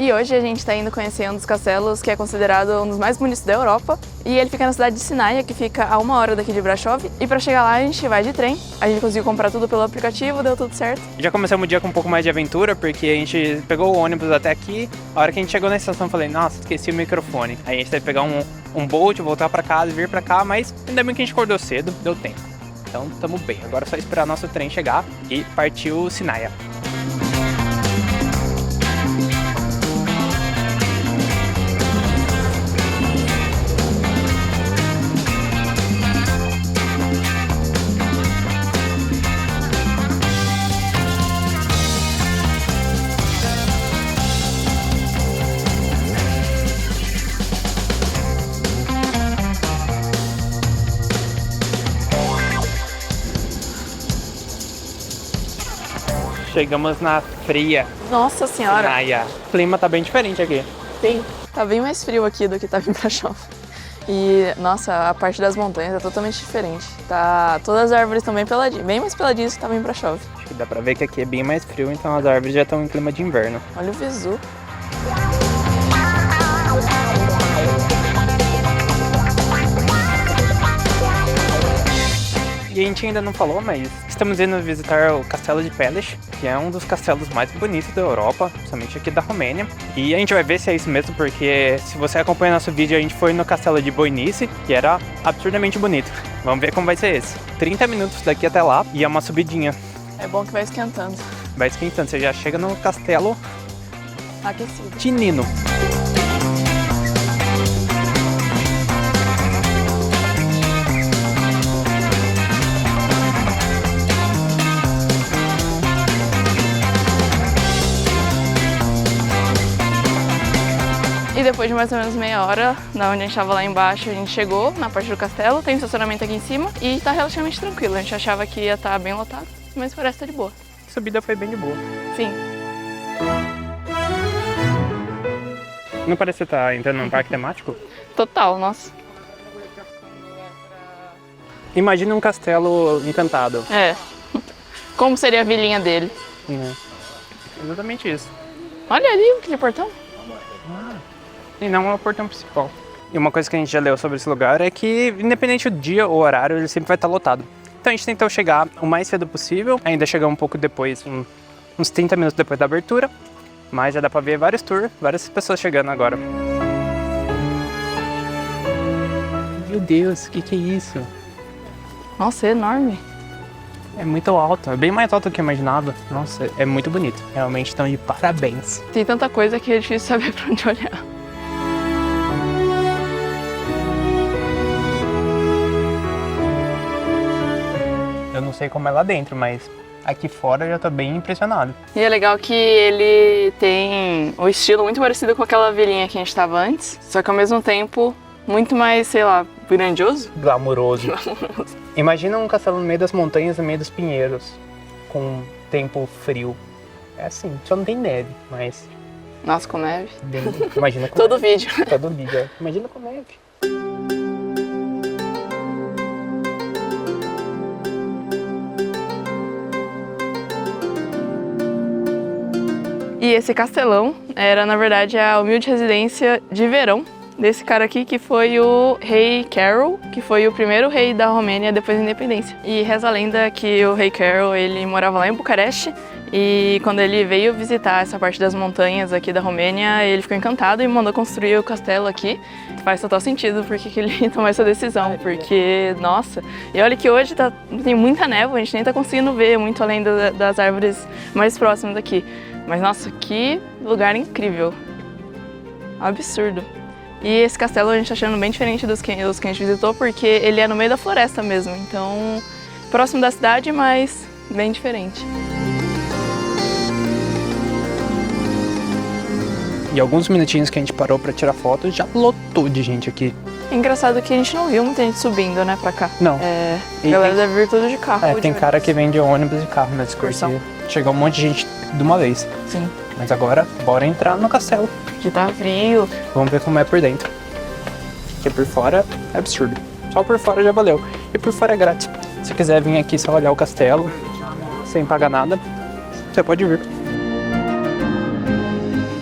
E hoje a gente está indo conhecer um dos castelos que é considerado um dos mais bonitos da Europa. E ele fica na cidade de Sinaia, que fica a 1 hora daqui de Brasov. E para chegar lá a gente vai de trem. A gente conseguiu comprar tudo pelo aplicativo, deu tudo certo. Já começamos o dia com um pouco mais de aventura, porque a gente pegou o ônibus até aqui. A hora que a gente chegou na estação eu falei, nossa, esqueci o microfone. Aí a gente teve que pegar um Bolt, voltar pra casa, vir pra cá, mas ainda bem que a gente acordou cedo, deu tempo. Então tamo bem, agora é só esperar nosso trem chegar e partiu Sinaia. Chegamos na fria Nossa senhora! Sinaia. O clima tá bem diferente aqui. Sim. Tá bem mais frio aqui do que tava em Brasov. E, nossa, a parte das montanhas é totalmente diferente. Todas as árvores estão bem mais peladinhas que tava em Brasov. Acho que dá pra ver que aqui é bem mais frio, então as árvores já estão em clima de inverno. Olha o visu. E a gente ainda não falou, mas estamos indo visitar o Castelo de Peles, que é um dos castelos mais bonitos da Europa, principalmente aqui da Romênia. E a gente vai ver se é isso mesmo, porque se você acompanha nosso vídeo, a gente foi no Castelo de Boinice, que era absurdamente bonito. Vamos ver como vai ser esse. 30 minutos daqui até lá e é uma subidinha. É bom que vai esquentando. Vai esquentando, você já chega no castelo Aquecido. tinino. E depois de mais ou menos meia hora, da onde a gente estava lá embaixo, a gente chegou na parte do castelo, tem um estacionamento aqui em cima e tá relativamente tranquilo. A gente achava que ia estar bem lotado, mas parece estar de boa. A subida foi bem de boa. Sim. Não parece que você tá entrando num parque temático? Total, nossa. Imagina um castelo encantado. É. Como seria a vilinha dele? Exatamente isso. Olha ali aquele portão. E não é o portão principal. E uma coisa que a gente já leu sobre esse lugar é que, independente do dia ou horário, ele sempre vai estar lotado. Então a gente tentou chegar o mais cedo possível, ainda chegar um pouco depois, uns 30 minutos depois da abertura, mas já dá pra ver vários tours, várias pessoas chegando agora. Meu Deus, o que é isso? Nossa, é enorme. É muito alto, é bem mais alto do que eu imaginava. Nossa, é muito bonito. Realmente estão de parabéns. Tem tanta coisa que é difícil saber pra onde olhar. Eu não sei como é lá dentro, mas aqui fora eu já tô bem impressionado. E é legal que ele tem o estilo muito parecido com aquela vilinha que a gente tava antes, só que ao mesmo tempo muito mais, sei lá, grandioso. Glamuroso. Imagina um castelo no meio das montanhas, no meio dos pinheiros, com tempo frio. É assim, só não tem neve, mas... Nossa, com neve. Imagina com Todo neve. vídeo. Todo vídeo, é. Imagina com neve. E esse castelão era, na verdade, a humilde residência de verão desse cara aqui, que foi o rei Carol, que foi o primeiro rei da Romênia depois da independência. E reza a lenda que o rei Carol, ele morava lá em Bucareste, e quando ele veio visitar essa parte das montanhas aqui da Romênia, ele ficou encantado e mandou construir o castelo aqui. Faz total sentido porque que ele tomou essa decisão, porque, nossa, e olha que hoje tem muita névoa, a gente nem tá conseguindo ver muito além das árvores mais próximas aqui. Mas, nossa, que lugar incrível. Absurdo. E esse castelo a gente tá achando bem diferente dos que a gente visitou, porque ele é no meio da floresta mesmo. Então, próximo da cidade, mas bem diferente. E alguns minutinhos que a gente parou pra tirar foto, já lotou de gente aqui. É engraçado que a gente não viu muita gente subindo, né, pra cá. Não. A galera deve vir tudo de carro. Tem cara que vem de ônibus e carro nessa excursão. Chegou um monte de gente de uma vez. Sim. Mas agora, bora entrar no castelo. Que tá frio. Vamos ver como é por dentro. Porque por fora é absurdo. Só por fora já valeu. E por fora é grátis. Se quiser vir aqui só olhar o castelo, sem pagar nada, você pode vir.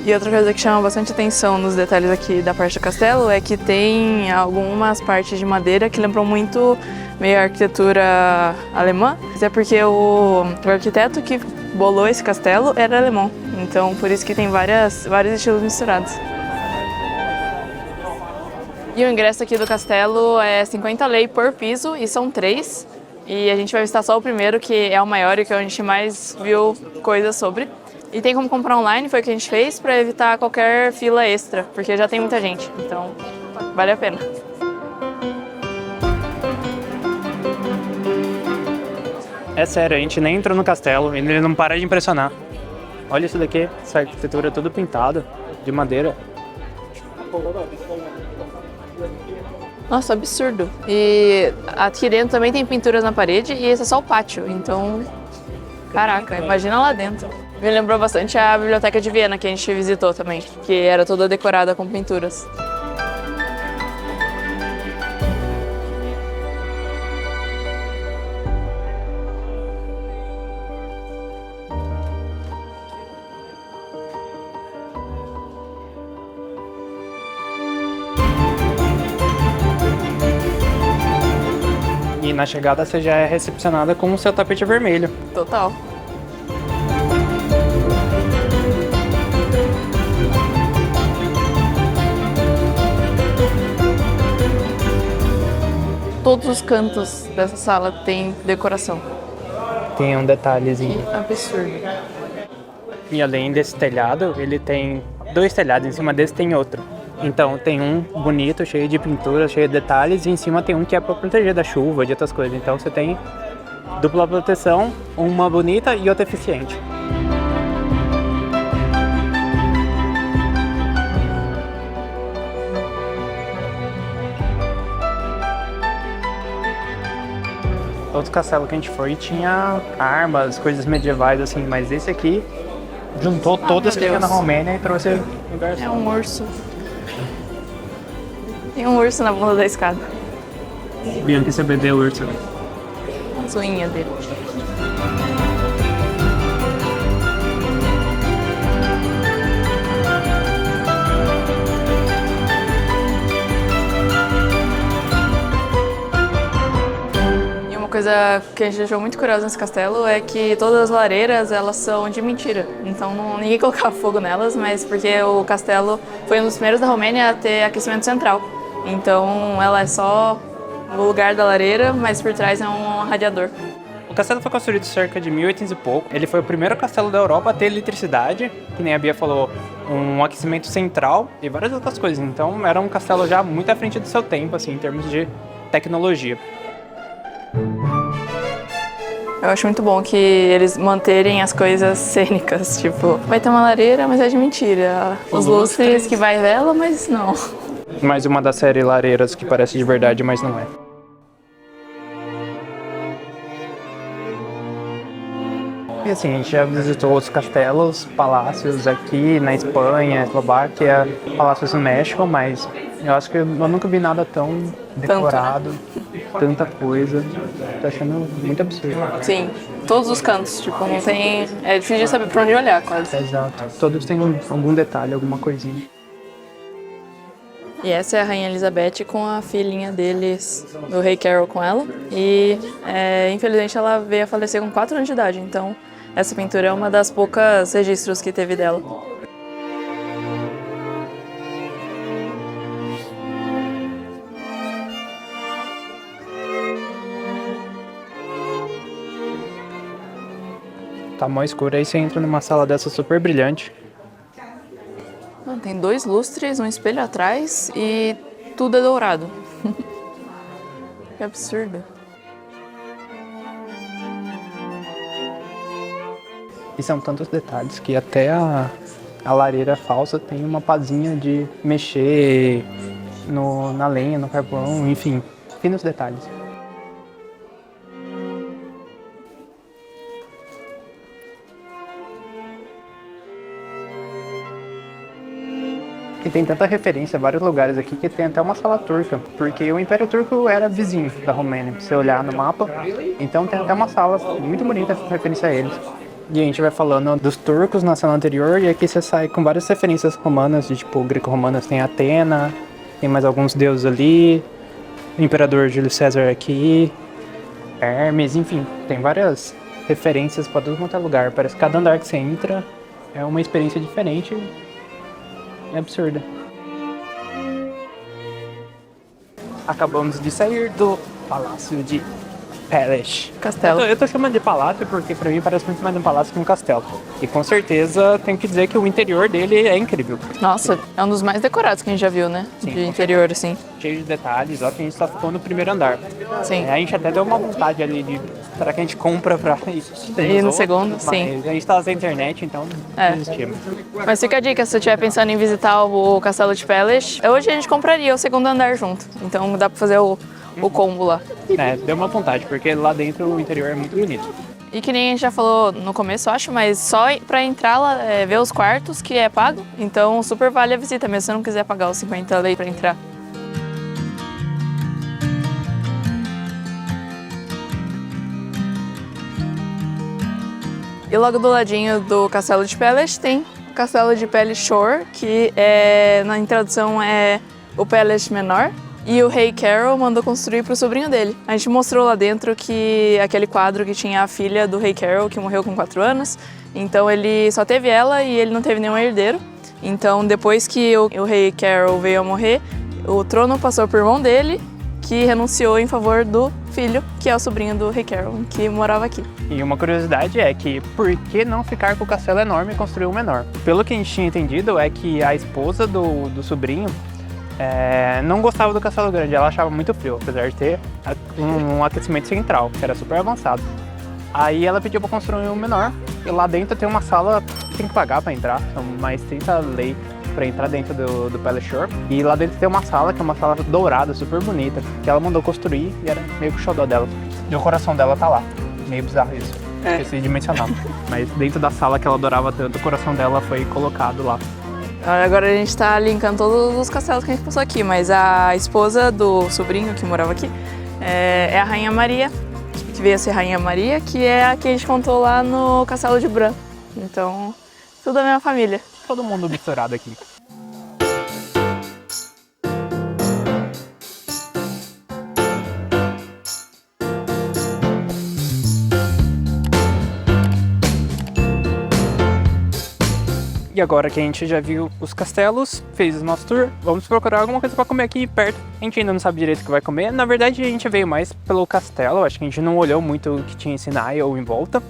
E outra coisa que chama bastante atenção nos detalhes aqui da parte do castelo é que tem algumas partes de madeira que lembram muito meio a arquitetura alemã. Isso é porque o arquiteto que bolou esse castelo era alemão, então por isso que tem vários estilos misturados. E o ingresso aqui do castelo é 50 lei por piso e são 3. E a gente vai visitar só o primeiro, que é o maior e que a gente mais viu coisas sobre. E tem como comprar online, foi o que a gente fez, para evitar qualquer fila extra, porque já tem muita gente, então vale a pena. É sério, a gente nem entrou no castelo e ele não para de impressionar. Olha isso daqui, essa arquitetura toda pintada de madeira. Nossa, absurdo. E aqui dentro também tem pinturas na parede e esse é só o pátio, então... Caraca, imagina lá dentro. Me lembrou bastante a Biblioteca de Viena que a gente visitou também, que era toda decorada com pinturas. E na chegada você já é recepcionada com o seu tapete vermelho. Total. Todos os cantos dessa sala tem decoração. Tem um detalhezinho. Que absurdo. E além desse telhado, ele tem 2 telhados, em cima desse tem outro. Então tem um bonito, cheio de pintura, cheio de detalhes, e em cima tem um que é para proteger da chuva, de outras coisas. Então você tem dupla proteção, uma bonita e outra eficiente. Outro castelo que a gente foi tinha armas, coisas medievais assim, mas esse aqui juntou todas que tinha na Romênia e trouxe o lugar. É um urso. Tem um urso na bunda da escada. Bianca CBD é o urso. As unhas dele. E uma coisa que a gente achou muito curiosa nesse castelo é que todas as lareiras, elas são de mentira. Então ninguém colocava fogo nelas, mas porque o castelo foi um dos primeiros da Romênia a ter aquecimento central. Então ela é só o lugar da lareira, mas por trás é um radiador. O castelo foi construído cerca de 1800 e pouco. Ele foi o primeiro castelo da Europa a ter eletricidade, que nem a Bia falou, um aquecimento central e várias outras coisas. Então era um castelo já muito à frente do seu tempo, assim, em termos de tecnologia. Eu acho muito bom que eles manterem as coisas cênicas, tipo, vai ter uma lareira, mas é de mentira. Os lustres que vai vela, mas não. Mais uma da série Lareiras que parece de verdade, mas não é. E assim, a gente já visitou outros castelos, palácios aqui na Espanha, Eslováquia, palácios no México, mas eu acho que eu nunca vi nada tão decorado, tanta coisa. Tô achando muito absurdo. Sim, todos os cantos, tipo, não tem... É difícil de saber pra onde olhar, quase. Exato. Todos têm algum detalhe, alguma coisinha. E essa é a Rainha Elizabeth com a filhinha deles, do rei Carol com ela. E, infelizmente, ela veio a falecer com 4 anos de idade, então essa pintura é uma das poucas registros que teve dela. Tá mó escuro, aí você entra numa sala dessa super brilhante. Tem 2 lustres, um espelho atrás e tudo é dourado. Que absurdo. E são tantos detalhes que até a lareira falsa tem uma pazinha de mexer na lenha, no carvão, enfim, finos detalhes. E tem tanta referência a vários lugares aqui que tem até uma sala turca, porque o Império Turco era vizinho da Romênia, se você olhar no mapa. Então tem até uma sala muito bonita referência a eles. E a gente vai falando dos turcos na cena anterior, e aqui você sai com várias referências romanas, de tipo, greco-romanas tem Atena, tem mais alguns deuses ali, o imperador Júlio César aqui, Hermes, enfim, tem várias referências para todo quanto é lugar. Parece que cada andar que você entra é uma experiência diferente, é absurda. Acabamos de sair do Palácio de Palace. Castelo. Eu tô chamando de palácio porque pra mim parece muito mais um palácio que um castelo. E com certeza tenho que dizer que o interior dele é incrível. Nossa, é um dos mais decorados que a gente já viu, né? Sim, de interior, assim. Cheio de detalhes, ó, que a gente só ficou no primeiro andar. Sim. A gente até deu uma vontade ali de... Será que a gente compra pra ir E no segundo, sim. Mas a gente tava sem internet, então desistimos. Mas fica a dica, se você estiver pensando em visitar o Castelo de Palace, hoje a gente compraria o segundo andar junto. Então dá pra fazer o combo lá. Deu uma vontade, porque lá dentro o interior é muito bonito. E que nem a gente já falou no começo, eu acho, mas só pra entrar lá, ver os quartos, que é pago. Então super vale a visita, mesmo se você não quiser pagar os 50 lei pra entrar. E logo do ladinho do Castelo de Palace tem o Castelo de Palace Shore, que na tradução é o Palace menor. E o rei Carol mandou construir para o sobrinho dele. A gente mostrou lá dentro que aquele quadro que tinha a filha do rei Carol, que morreu com 4 anos. Então ele só teve ela e ele não teve nenhum herdeiro. Então depois que o rei Carol veio a morrer, o trono passou por mão dele, que renunciou em favor do filho, que é o sobrinho do rei Carol, que morava aqui. E uma curiosidade é que por que não ficar com o castelo enorme e construir um menor? Pelo que a gente tinha entendido é que a esposa do sobrinho não gostava do castelo grande, ela achava muito frio, apesar de ter um aquecimento central, que era super avançado. Aí ela pediu para construir um menor, e lá dentro tem uma sala que tem que pagar para entrar, são mais 30 lei para entrar dentro do Palace Shore. E lá dentro tem uma sala, que é uma sala dourada, super bonita, que ela mandou construir e era meio que o xodó dela. E o coração dela tá lá, meio bizarro isso, esqueci de mencionar. Mas dentro da sala que ela adorava tanto, o coração dela foi colocado lá. Agora a gente tá linkando todos os castelos que a gente passou aqui, mas a esposa do sobrinho que morava aqui é a Rainha Maria, que veio a ser Rainha Maria, que é a que a gente contou lá no Castelo de Bran. Então, tudo a mesma família. Todo mundo misturado aqui. E agora que a gente já viu os castelos, fez o nosso tour, vamos procurar alguma coisa pra comer aqui perto. A gente ainda não sabe direito o que vai comer. Na verdade, a gente veio mais pelo castelo, acho que a gente não olhou muito o que tinha em Sinai ou em volta.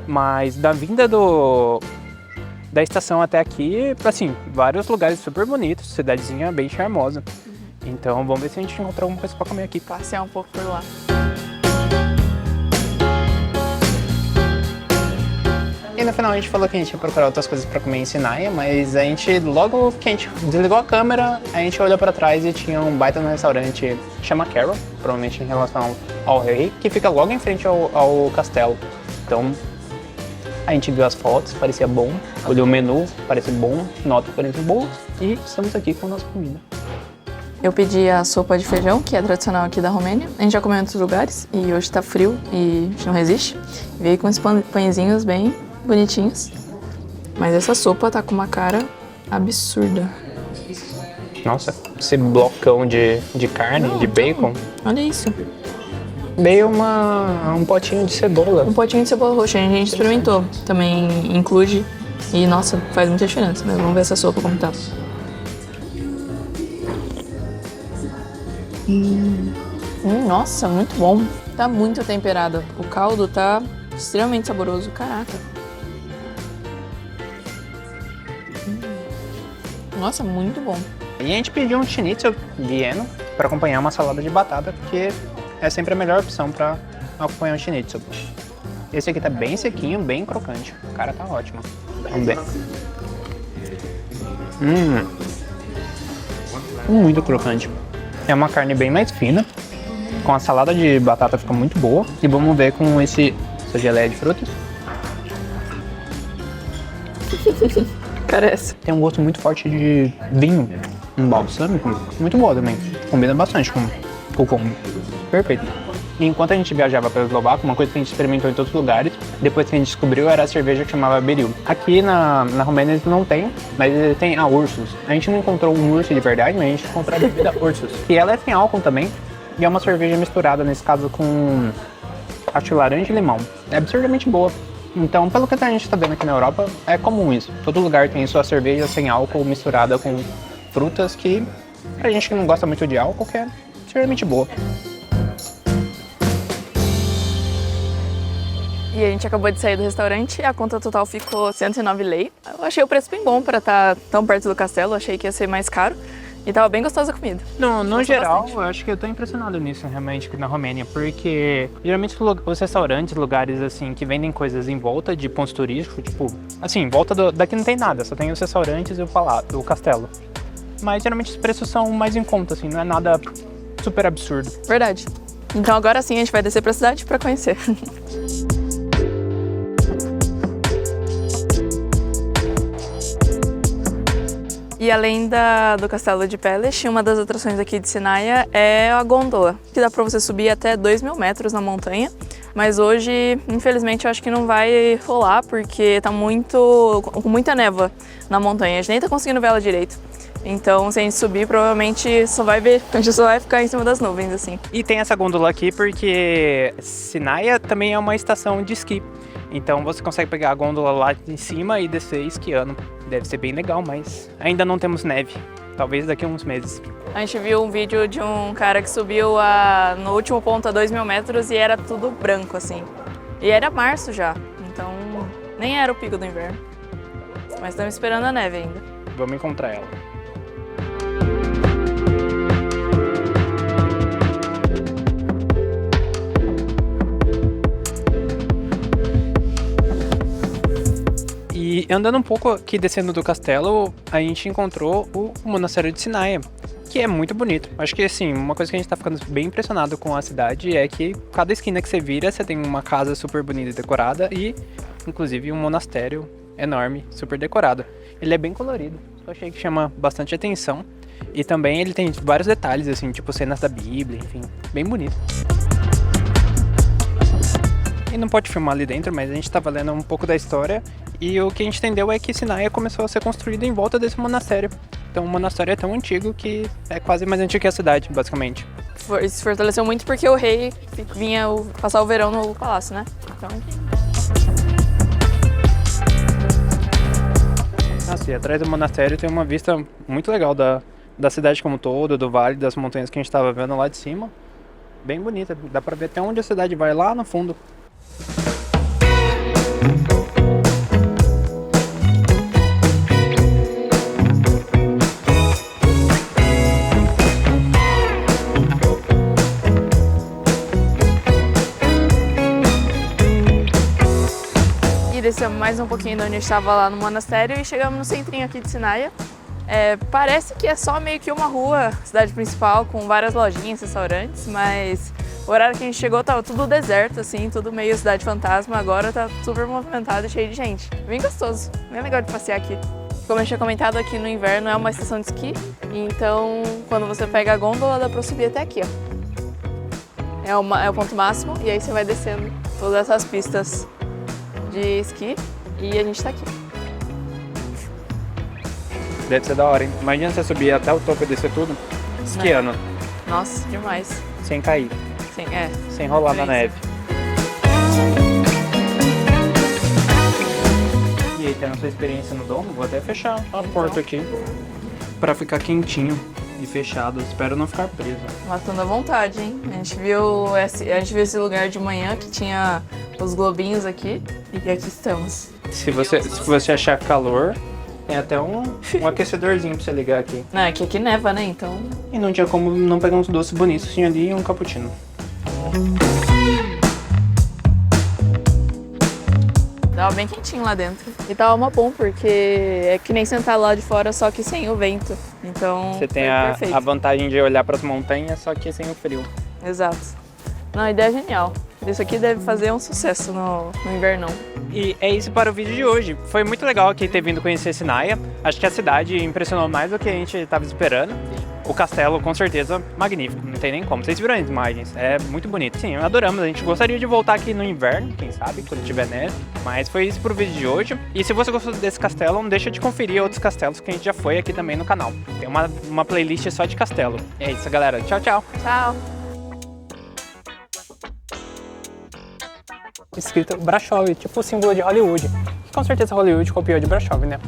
Mas da vinda da estação até aqui, assim, vários lugares super bonitos, cidadezinha bem charmosa. Então vamos ver se a gente encontra alguma coisa pra comer aqui. Passear um pouco por lá. E no final a gente falou que a gente ia procurar outras coisas pra comer em Sinai, mas a gente, logo que a gente desligou a câmera, a gente olhou pra trás e tinha um baita no restaurante, chama Carol, provavelmente em relação ao rei, que fica logo em frente ao castelo. Então a gente viu as fotos, parecia bom, olhou o menu, parecia bom, nota parecia boa, e estamos aqui com a nossa comida. Eu pedi a sopa de feijão, que é tradicional aqui da Romênia. A gente já comeu em outros lugares e hoje tá frio e a gente não resiste. Veio com uns pãezinhos bem bonitinhos. Mas essa sopa tá com uma cara absurda. Nossa, esse blocão de carne, de bacon. Olha isso. Veio um potinho de cebola. Um potinho de cebola roxa, a gente experimentou. Também include. E nossa, faz muita diferença, né? Vamos ver essa sopa como tá. Nossa, muito bom. Tá muito temperada. O caldo tá extremamente saboroso. Caraca. Nossa, muito bom. E a gente pediu um schnitzel vieno para acompanhar uma salada de batata, porque é sempre a melhor opção para acompanhar um schnitzel. Esse aqui tá bem sequinho, bem crocante. O cara tá ótimo. Vamos ver. Muito crocante. É uma carne bem mais fina. Com a salada de batata fica muito boa. E vamos ver com essa geleia de frutas. Carece. Tem um gosto muito forte de vinho, um balsâmico. Muito boa também. Combina bastante com o combo. Perfeito. E enquanto a gente viajava pela Eslováquia, uma coisa que a gente experimentou em todos os lugares, depois que a gente descobriu, era a cerveja que chamava Beril. Aqui na Romênia eles não tem, mas eles têm a Ursus. A gente não encontrou um urso de verdade, mas a gente encontrou a bebida Ursus. E ela é sem álcool também, e é uma cerveja misturada, nesse caso, com acho laranja e limão. É absurdamente boa. Então, pelo que a gente está vendo aqui na Europa, é comum isso. Todo lugar tem sua cerveja sem álcool misturada com frutas que, pra gente que não gosta muito de álcool, que é absurdamente boa. E a gente acabou de sair do restaurante e a conta total ficou 109 lei. Eu achei o preço bem bom para estar tão perto do castelo, achei que ia ser mais caro. E tava bem gostosa a comida. No geral, bastante. Eu acho que eu tô impressionado nisso realmente na Romênia, porque geralmente os restaurantes, lugares assim, que vendem coisas em volta de pontos turísticos, tipo, assim, em volta daqui não tem nada, só tem os restaurantes e o castelo. Mas geralmente os preços são mais em conta, assim, não é nada super absurdo. Verdade. Então agora sim a gente vai descer pra cidade pra conhecer. E além do castelo de Peles, uma das atrações aqui de Sinaia é a gôndola, que dá para você subir até 2.000 metros na montanha. Mas hoje, infelizmente, eu acho que não vai rolar, porque tá com muita névoa na montanha. A gente nem tá conseguindo ver ela direito. Então, se a gente subir, provavelmente a gente só vai ficar em cima das nuvens, assim. E tem essa gôndola aqui porque Sinaia também é uma estação de esqui. Então você consegue pegar a gôndola lá em cima e descer esquiando. Deve ser bem legal, mas ainda não temos neve. Talvez daqui a uns meses. A gente viu um vídeo de um cara que subiu no último ponto a 2.000 metros e era tudo branco, assim. E era março já, então nem era o pico do inverno. Mas estamos esperando a neve ainda. Vamos encontrar ela. E andando um pouco aqui descendo do castelo, a gente encontrou o Monastério de Sinaia, que é muito bonito. Acho que assim, uma coisa que a gente tá ficando bem impressionado com a cidade é que cada esquina que você vira, você tem uma casa super bonita e decorada e, inclusive, um monastério enorme, super decorado. Ele é bem colorido, eu achei que chama bastante atenção. E também ele tem vários detalhes, assim, tipo cenas da Bíblia, enfim, bem bonito. E não pode filmar ali dentro, mas a gente tava lendo um pouco da história e o que a gente entendeu é que Sinaia começou a ser construída em volta desse monastério. Então o monastério é tão antigo que é quase mais antigo que a cidade, basicamente. Isso fortaleceu muito porque o rei vinha passar o verão no palácio, né? Então... Nossa, e atrás do monastério tem uma vista muito legal da cidade como um todo, do vale, das montanhas que a gente tava vendo lá de cima. Bem bonita, dá pra ver até onde a cidade vai, lá no fundo. Descemos mais um pouquinho de onde a gente estava lá no monastério e chegamos no centrinho aqui de Sinaia. Parece que é só meio que uma rua, cidade principal, com várias lojinhas, restaurantes, mas o horário que a gente chegou tava tudo deserto, assim, tudo meio cidade fantasma. Agora tá super movimentado e cheio de gente. Bem gostoso, bem legal de passear aqui. Como eu tinha comentado, aqui no inverno é uma estação de esqui, então quando você pega a gôndola dá pra subir até aqui, ó. É o ponto máximo e aí você vai descendo todas essas pistas de esqui e a gente tá aqui. Deve ser da hora, hein? Imagina você subir até o topo e descer tudo esquiando. Nossa, demais. Sem cair. Sem rolar na neve. E aí, tendo a sua experiência no domo, vou até fechar a porta aqui pra ficar quentinho e fechado. Espero não ficar preso. Matando à vontade, hein? A gente viu esse lugar de manhã que tinha os globinhos aqui e aqui estamos. Se você achar calor, tem até um aquecedorzinho pra você ligar aqui. Não, é que aqui neva, né? Então... E não tinha como não pegar uns doces bonitos. Tinha ali um cappuccino. Tava bem quentinho lá dentro. E tava uma bom, porque é que nem sentar lá de fora, só que sem o vento. Então, você tem a vantagem de olhar pras montanhas, só que sem o frio. Exato. Não, a ideia é genial. Isso aqui deve fazer um sucesso no invernão. E é isso para o vídeo de hoje. Foi muito legal aqui ter vindo conhecer Sinaia. Acho que a cidade impressionou mais do que a gente estava esperando. O castelo, com certeza, magnífico, não tem nem como. Vocês viram as imagens, é muito bonito. Sim, adoramos, a gente gostaria de voltar aqui no inverno, quem sabe, quando tiver neve. Mas foi isso pro vídeo de hoje. E se você gostou desse castelo, não deixa de conferir outros castelos que a gente já foi aqui também no canal. Tem uma playlist só de castelo. É isso, galera. Tchau, tchau. Tchau! Escrito Brasov, tipo o símbolo de Hollywood. Com certeza Hollywood copiou de Brasov, né?